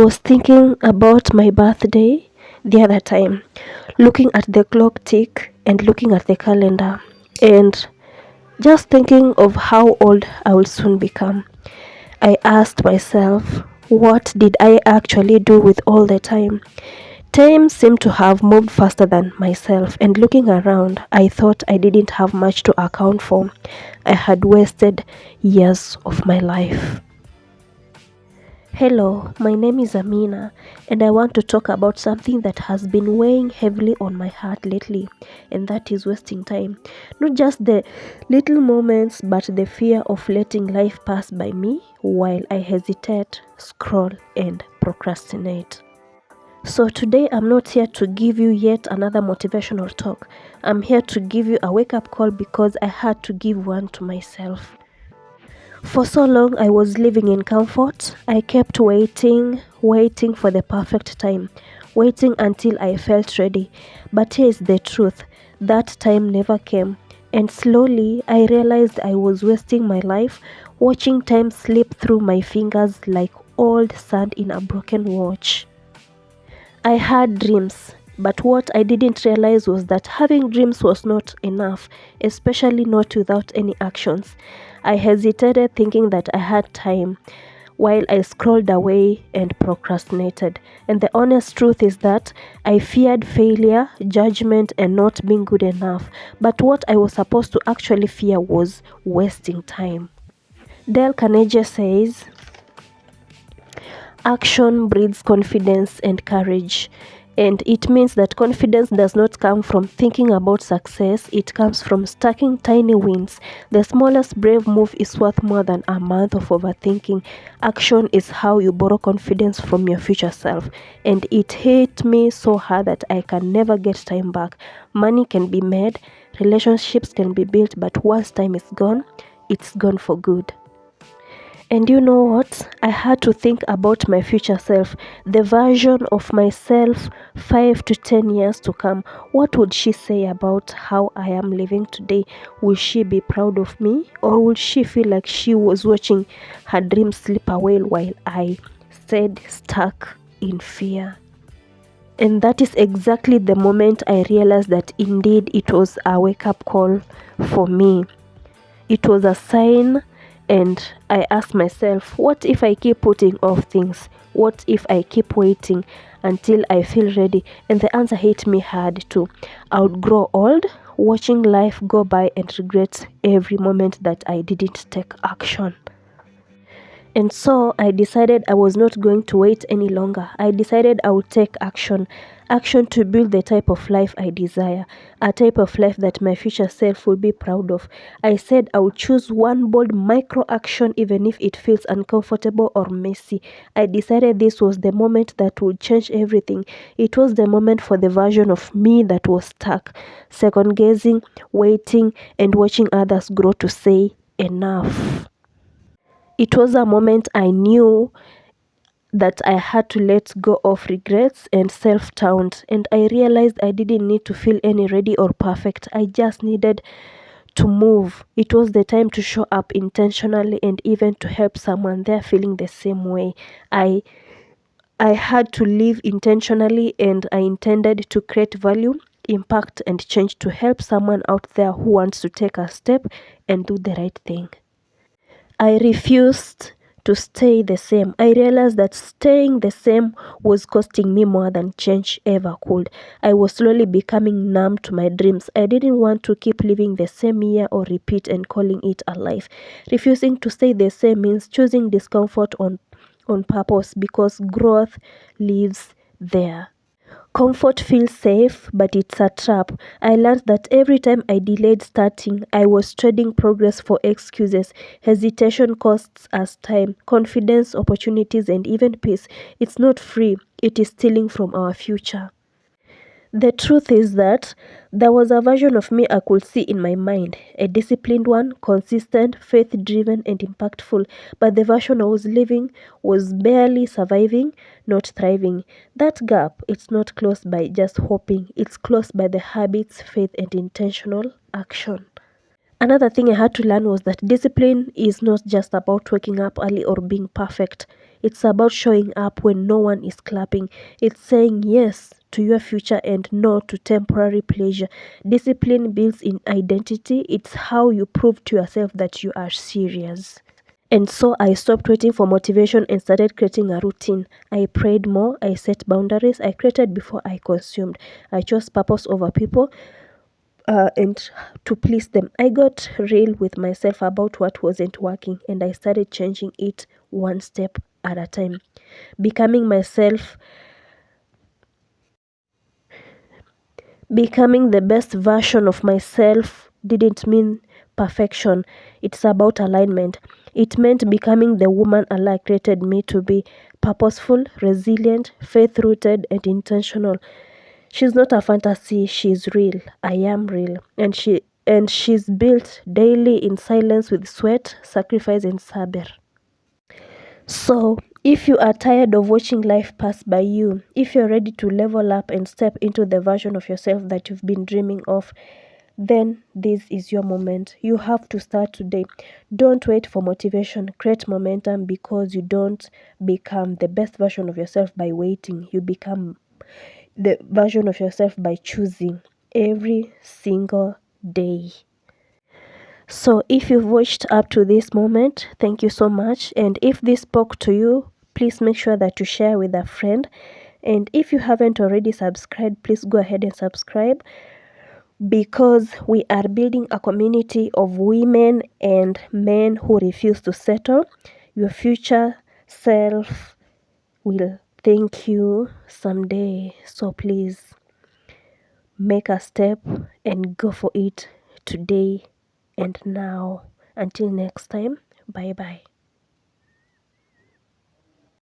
was thinking about my birthday the other time, looking at the clock tick and looking at the calendar, and just thinking of how old I will soon become. I asked myself, what did I actually do with all the time? Time seemed to have moved faster than myself, and looking around, I thought I didn't have much to account for. I had wasted years of my life. Hello, my name is Amina, and I want to talk about something that has been weighing heavily on my heart lately, and that is wasting time. Not just the little moments, but the fear of letting life pass by me while I hesitate, scroll, and procrastinate. So, today I'm not here to give you yet another motivational talk. I'm here to give you a wake up call because I had to give one to myself. For so long, I was living in comfort. I kept waiting for the perfect time, waiting until I felt ready. But here's the truth, that time never came. And slowly, I realized I was wasting my life, watching time slip through my fingers like old sand in a broken watch. I had dreams, but what I didn't realize was that having dreams was not enough, especially not without any actions. I hesitated thinking that I had time, while I scrolled away and procrastinated. And the honest truth is that I feared failure, judgment, and not being good enough. But what I was supposed to actually fear was wasting time. Dale Carnegie says, action breeds confidence and courage. And it means that confidence does not come from thinking about success, it comes from stacking tiny wins. The smallest brave move is worth more than a month of overthinking. Action is how you borrow confidence from your future self. And it hit me so hard that I can never get time back. Money can be made, relationships can be built, but once time is gone, it's gone for good. And you know what? I had to think about my future self, the version of myself 5 to 10 years to come. What would she say about how I am living today? Will she be proud of me? Or will she feel like she was watching her dreams slip away while I stayed stuck in fear? And that is exactly the moment I realized that indeed it was a wake-up call for me. It was a sign, and I asked myself, what if I keep putting off things? What if I keep waiting until I feel ready? And the answer hit me hard too. I would grow old, watching life go by and regret every moment that I didn't take action. And so I decided I was not going to wait any longer. I decided I would take action. Action to build the type of life I desire. A type of life that my future self will be proud of. I said I would choose one bold micro action even if it feels uncomfortable or messy. I decided this was the moment that would change everything. It was the moment for the version of me that was stuck, second guessing, waiting, and watching others grow to say enough. It was a moment I knew that I had to let go of regrets and self-doubt, and I realized I didn't need to feel any ready or perfect. I just needed to move. It was the time to show up intentionally and even to help someone there feeling the same way. I I had to live intentionally, and I intended to create value, impact, and change to help someone out there who wants to take a step and do the right thing. I refused to stay the same. I realized that staying the same was costing me more than change ever could. I was slowly becoming numb to my dreams. I didn't want to keep living the same year or repeat and calling it a life. Refusing to stay the same means choosing discomfort on purpose, because growth lives there. Comfort feels safe, but it's a trap. I learned that every time I delayed starting, I was trading progress for excuses. Hesitation costs us time, confidence, opportunities, and even peace. It's not free, it is stealing from our future. The truth is that there was a version of me I could see in my mind, a disciplined one, consistent, faith driven, and impactful. But the version I was living was barely surviving, not thriving. That gap, it's not closed by just hoping, it's closed by the habits, faith, and intentional action. Another thing I had to learn was that discipline is not just about waking up early or being perfect. It's about showing up when no one is clapping. It's saying yes to your future and no to temporary pleasure. Discipline builds in identity. It's how you prove to yourself that you are serious. And so I stopped waiting for motivation and started creating a routine. I prayed more, I set boundaries, I created before I consumed. I chose purpose over people, and to please them. I got real with myself about what wasn't working, and I started changing it one step at a time. Becoming myself, becoming the best version of myself didn't mean perfection. It's about alignment. It meant becoming the woman Allah created me to be: purposeful, resilient, faith rooted, and intentional. She's not a fantasy, she's real. I am real. And she's built daily in silence with sweat, sacrifice, and sabr. So, if you are tired of watching life pass by you, if you're ready to level up and step into the version of yourself that you've been dreaming of, then this is your moment. You have to start today. Don't wait for motivation. Create momentum, because you don't become the best version of yourself by waiting. You become the version of yourself by choosing every single day. So, if you've watched up to this moment, thank you so much. And if this spoke to you, please make sure that you share with a friend. And if you haven't already subscribed, please go ahead and subscribe, because we are building a community of women and men who refuse to settle. Your future self will thank you someday. So please make a step and go for it today and now. Until next time, bye bye.